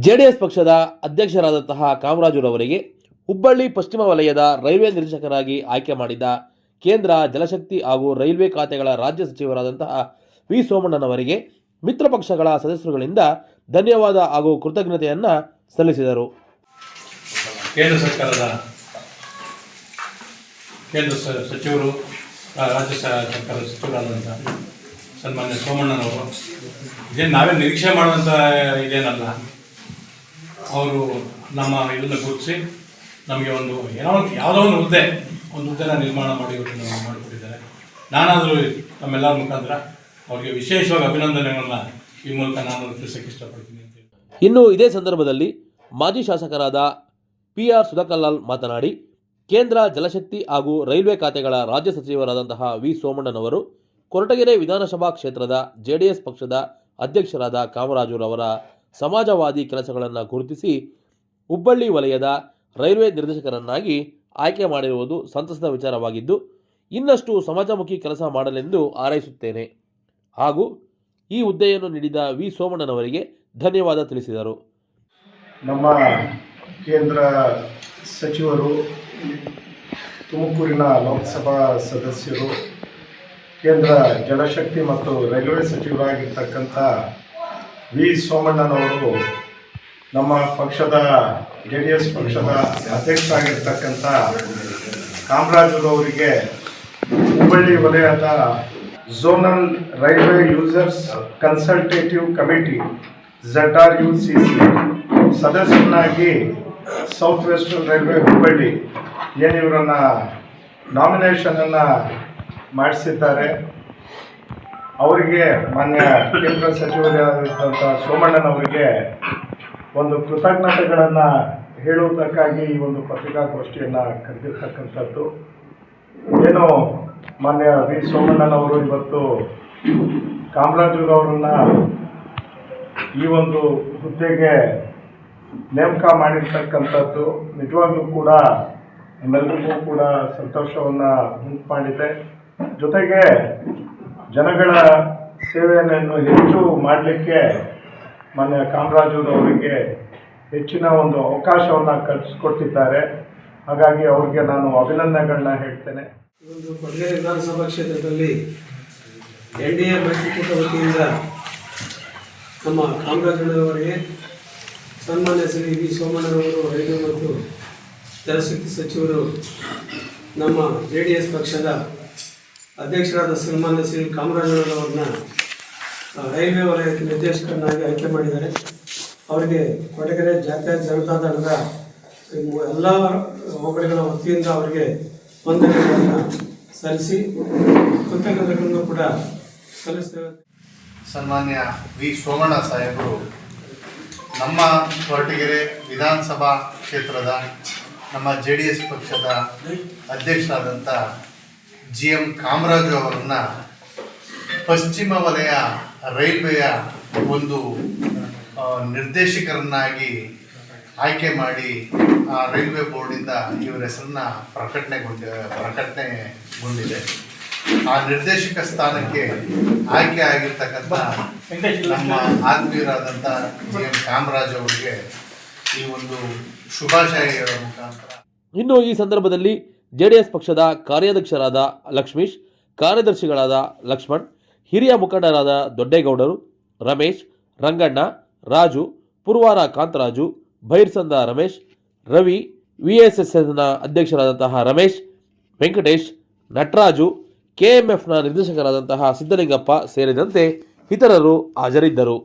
JDS ಪಕ್ಷದ ಅಧ್ಯಕ್ಷರಾದಂತಹ ಕಾಮರಾಜುರವರಿಗೆ ಹುಬ್ಬಳ್ಳಿ ಪಶ್ಚಿಮ ವಲಯದ ರೈಲ್ವೆ ನಿರ್ದೇಶಕರಾಗಿ ಆಯ್ಕೆ ಮಾಡಿದ ಕೇಂದ್ರ ಜಲಶಕ್ತಿ ಹಾಗೂ ರೈಲ್ವೆ ಖಾತೆಗಳ ರಾಜ್ಯ ಸಚಿವರಾದಂತಹ ವಿ ಸೋಮಣ್ಣನವರಿಗೆ ಮಿತ್ರ ಪಕ್ಷಗಳ ಸದಸ್ಯರುಗಳಿಂದ ಧನ್ಯವಾದ ಹಾಗೂ ಕೃತಜ್ಞತೆಯನ್ನು ಸಲ್ಲಿಸಿದರು. ಕೇಂದ್ರ ಸರ್ಕಾರದ ಸಚಿವರು, ರಾಜ್ಯ ಸರ್ಕಾರದ ಸಚಿವರಾದಂಥ ಸನ್ಮಾನ್ಯ ಸೋಮಣ್ಣನವರು ಇದೇನು ನಾವೇ ನಿರೀಕ್ಷೆ ಮಾಡುವಂಥ ಇದೇನಲ್ಲ. ಅವರು ನಮ್ಮ ಇದನ್ನು ಗುರುತಿಸಿ ನಮಗೆ ಒಂದು ಯಾವುದೋ ಒಂದು ಹುದ್ದೆನ ನಿರ್ಮಾಣ ಮಾಡಿಕೊಟ್ಟಿದ್ದಾರೆ. ನಾನಾದರೂ ನಮ್ಮೆಲ್ಲರ ಮುಖಾಂತರ ಅವರಿಗೆ ವಿಶೇಷವಾಗಿ ಅಭಿನಂದನೆಗಳನ್ನು ಈ ಮೂಲಕ ನಾನು ತಿಳಿಸೋಕ್ಕೆ ಇಷ್ಟಪಡ್ತೀನಿ ಅಂತ. ಇನ್ನು ಇದೇ ಸಂದರ್ಭದಲ್ಲಿ ಮಾಜಿ ಶಾಸಕರಾದ PR ಸುಧಾಕರ್ಲಾಲ್ ಮಾತನಾಡಿ, ಕೇಂದ್ರ ಜಲಶಕ್ತಿ ಹಾಗೂ ರೈಲ್ವೆ ಖಾತೆಗಳ ರಾಜ್ಯ ಸಚಿವರಾದಂತಹ ವಿ ಸೋಮಣ್ಣನವರು ಕೊರಟಗೆರೆ ವಿಧಾನಸಭಾ ಕ್ಷೇತ್ರದ JDS ಪಕ್ಷದ ಅಧ್ಯಕ್ಷರಾದ ಕಾಮರಾಜುರವರ ಸಮಾಜವಾದಿ ಕೆಲಸಗಳನ್ನು ಗುರುತಿಸಿ ಹುಬ್ಬಳ್ಳಿ ವಲಯದ ರೈಲ್ವೆ ನಿರ್ದೇಶಕರನ್ನಾಗಿ ಆಯ್ಕೆ ಮಾಡಿರುವುದು ಸಂತಸದ ವಿಚಾರವಾಗಿದ್ದು, ಇನ್ನಷ್ಟು ಸಮಾಜಮುಖಿ ಕೆಲಸ ಮಾಡಲೆಂದು ಹಾರೈಸುತ್ತೇನೆ ಹಾಗೂ ಈ ಹುದ್ದೆಯನ್ನು ನೀಡಿದ ವಿ ಸೋಮಣ್ಣನವರಿಗೆ ಧನ್ಯವಾದ ತಿಳಿಸಿದರು. ನಮ್ಮ ಕೇಂದ್ರ ಸಚಿವರು, ತುಮಕೂರಿನ ಲೋಕಸಭಾ ಸದಸ್ಯರು, ಕೇಂದ್ರ ಜಲಶಕ್ತಿ ಮತ್ತು ರೈಲ್ವೆ ಸಚಿವರಾಗಿರ್ತಕ್ಕಂಥ ವಿ ಸೋಮಣ್ಣನವರು ನಮ್ಮ ಪಕ್ಷದ JDS ಪಕ್ಷದ ಅಧ್ಯಕ್ಷರಾಗಿರ್ತಕ್ಕಂಥ ಕಾಮರಾಜುರವರಿಗೆ ಹುಬ್ಬಳ್ಳಿ ವಲಯದ zonal railway users consultative committee ZRUCC ಸದಸ್ಯನಾಗಿ ಸೌತ್ ವೆಸ್ಟರ್ನ್ ರೈಲ್ವೆ ಹುಬ್ಬಳ್ಳಿ ಇವರನ್ನ ನಾಮಿನೇಷನನ್ನು ಮಾಡಿಸಿದ್ದಾರೆ. ಅವರಿಗೆ ಮಾನ್ಯ ಕೇಂದ್ರ ಸಚಿವರಾದಂಥ ಸೋಮಣ್ಣನವರಿಗೆ ಒಂದು ಕೃತಜ್ಞತೆಗಳನ್ನು ಹೇಳುವುದಕ್ಕಾಗಿ ಈ ಒಂದು ಪತ್ರಿಕಾಗೋಷ್ಠಿಯನ್ನು ಕರೆದಿರ್ತಕ್ಕಂಥದ್ದು. ಏನು ಮಾನ್ಯ ವಿ ಸೋಮಣ್ಣನವರು ಇವತ್ತು ಕಾಮರಾಜುರವರನ್ನ ಈ ಒಂದು ಹುದ್ದೆಗೆ ನೇಮಕ ಮಾಡಿರ್ತಕ್ಕಂಥದ್ದು ನಿಜವಾಗ್ಲೂ ಕೂಡ ನಮ್ಮೆಲ್ಲರಿಗೂ ಕೂಡ ಸಂತೋಷವನ್ನು ಉಂಟು ಮಾಡಿದೆ. ಜೊತೆಗೆ ಜನಗಳ ಸೇವೆಯನ್ನು ಹೆಚ್ಚು ಮಾಡಲಿಕ್ಕೆ ಮಾನ್ಯ ಕಾಮರಾಜುರವರಿಗೆ ಹೆಚ್ಚಿನ ಒಂದು ಅವಕಾಶವನ್ನು ಕಲ್ಪಿಸಿಕೊಟ್ಟಿದ್ದಾರೆ. ಹಾಗಾಗಿ ಅವರಿಗೆ ನಾನು ಅಭಿನಂದನೆಗಳನ್ನ ಹೇಳ್ತೇನೆ. ಈ ಒಂದು ಕೊರಟಗೆರೆ ವಿಧಾನಸಭಾ ಕ್ಷೇತ್ರದಲ್ಲಿ NDA ಮೈತ್ರಿಕೂಟ ವತಿಯಿಂದ ನಮ್ಮ ಕಾಮರಾಜುರವರಿಗೆ ಸನ್ಮಾನ್ಯ ಶ್ರೀ ವಿ ಸೋಮಣ್ಣನವರು ರೈಲ್ವೆ ಮತ್ತು ಜಲಶಕ್ತಿ ಸಚಿವರು, ನಮ್ಮ JDS ಪಕ್ಷದ ಅಧ್ಯಕ್ಷರಾದ ಸನ್ಮಾನ್ಯ ಶ್ರೀ ಕಾಮರಾಜುರವರನ್ನ ರೈಲ್ವೆ ವಲಯದ ನಿರ್ದೇಶಕರನ್ನಾಗಿ ಆಯ್ಕೆ ಮಾಡಿದ್ದಾರೆ. ಅವರಿಗೆ ಕೊರಟಗೆರೆ ಜಾತ್ಯತೀತ ಜನತಾದಳದ ಎಲ್ಲ ಹೋಬಳಿಗಳ ವತಿಯಿಂದ ಅವರಿಗೆ ವಂದನೆಗಳನ್ನು ಸಲ್ಲಿಸಿ ಕೃತಜ್ಞತೆಗಳನ್ನು ಕೂಡ ಸಲ್ಲಿಸ್ತೇವೆ. ಸನ್ಮಾನ್ಯ ವಿ ಸೋಮಣ್ಣ ಸಾಹೇಬರು ನಮ್ಮ ಕೊರಟಗೆರೆ ವಿಧಾನಸಭಾ ಕ್ಷೇತ್ರದ ನಮ್ಮ JDS ಪಕ್ಷದ ಅಧ್ಯಕ್ಷರಾದಂಥ GM ಕಾಮರಾಜು ಅವರನ್ನು ಪಶ್ಚಿಮ ವಲಯ ರೈಲ್ವೆಯ ಒಂದು ನಿರ್ದೇಶಕರನ್ನಾಗಿ ಆಯ್ಕೆ ಮಾಡಿ ರೈಲ್ವೆ ಬೋರ್ಡಿಂದ ಇವರ ಹೆಸರನ್ನ ಪ್ರಕಟಣೆಗೊಂಡಿದೆ. ಆ ನಿರ್ದೇಶಕ ಸ್ಥಾನಕ್ಕೆ ಆಯ್ಕೆ ಆಗಿರ್ತಕ್ಕಂಥ ನಮ್ಮ ಆತ್ಮೀಯರಾದಂಥ GM ಕಾಮರಾಜ್ ಅವರಿಗೆ ಈ ಒಂದು ಶುಭಾಶಯಗಳ ಮುಖಾಂತರ. ಇನ್ನು ಈ ಸಂದರ್ಭದಲ್ಲಿ JDS ಪಕ್ಷದ ಕಾರ್ಯಾಧ್ಯಕ್ಷರಾದ ಲಕ್ಷ್ಮೀಶ್, ಕಾರ್ಯದರ್ಶಿಗಳಾದ ಲಕ್ಷ್ಮಣ್, ಹಿರಿಯ ಮುಖಂಡರಾದ ದೊಡ್ಡೇಗೌಡರು, ರಮೇಶ್, ರಂಗಣ್ಣ, ರಾಜು, ಪುರವಾರ ಕಾಂತರಾಜು, ಭೈರ್ಸಂದ ರಮೇಶ್, ರವಿ, VSSನ ಅಧ್ಯಕ್ಷರಾದಂತಹ ರಮೇಶ್, ವೆಂಕಟೇಶ್, ನಟರಾಜು, KMFನ ನಿರ್ದೇಶಕರಾದಂತಹ ಸಿದ್ದಲಿಂಗಪ್ಪ ಸೇರಿದಂತೆ ಇತರರು ಹಾಜರಿದ್ದರು.